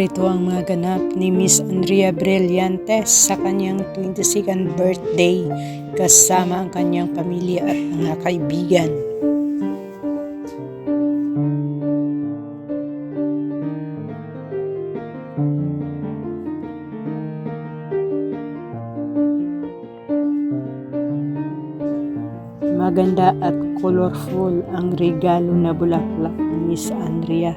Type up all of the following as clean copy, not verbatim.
Narito ang mga ganap ni Miss Andrea Brillantes sa kanyang 22nd birthday kasama ang kanyang pamilya at mga kaibigan. Maganda at colorful ang regalo na bulaklak ni Miss Andrea.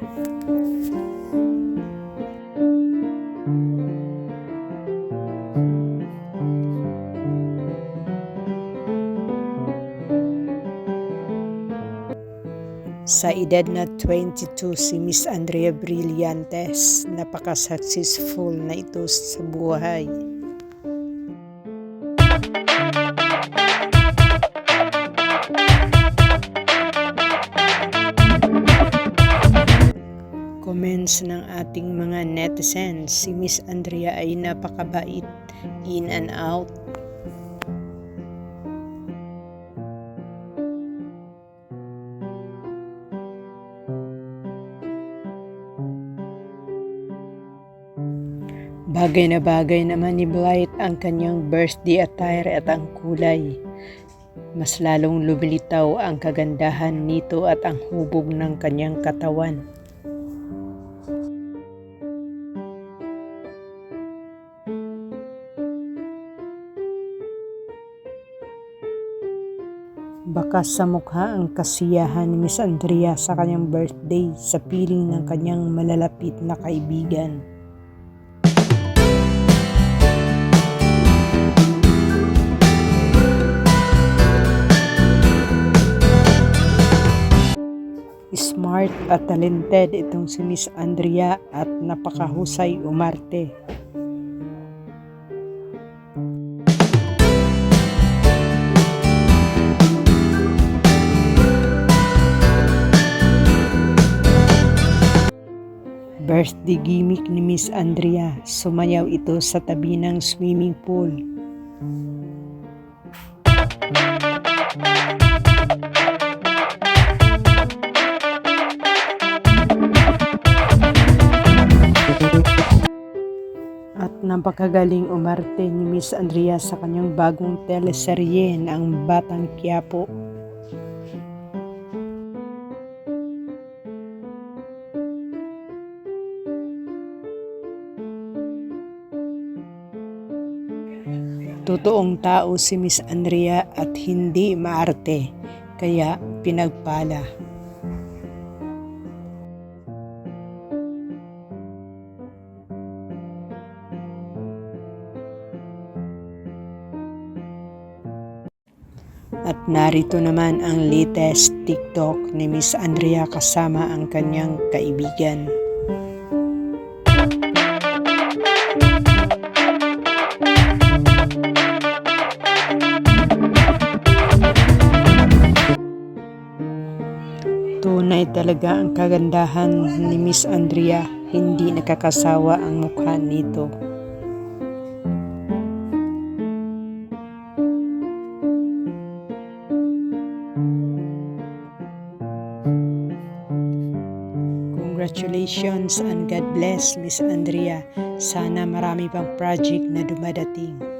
Sa edad na 22 si Miss Andrea Brillantes, napaka-successful na ito sa buhay. Comments ng ating mga netizens, si Miss Andrea ay napakabait, in and out. Bagay na bagay naman ni Blythe ang kanyang birthday attire at ang kulay. Mas lalong lumilitaw ang kagandahan nito at ang hubog ng kanyang katawan. Bakas sa mukha ang kasiyahan ni Miss Andrea sa kanyang birthday sa piling ng kanyang malalapit na kaibigan. Smart at talented itong si Miss Andrea at napakahusay umarte. Birthday gimmick ni Miss Andrea, sumayaw ito sa tabi ng swimming pool. At napakagaling umarte ni Miss Andrea sa kanyang bagong teleserye na ang Batang Quiapo. Totoong tao si Miss Andrea at hindi maarte, kaya pinagpala. At narito naman ang latest TikTok ni Miss Andrea kasama ang kanyang kaibigan. Tunay talaga ang kagandahan ni Miss Andrea, hindi nakakasawa ang mukha nito. Congratulations and God bless Miss Andrea. Sana marami pang project na dumadating.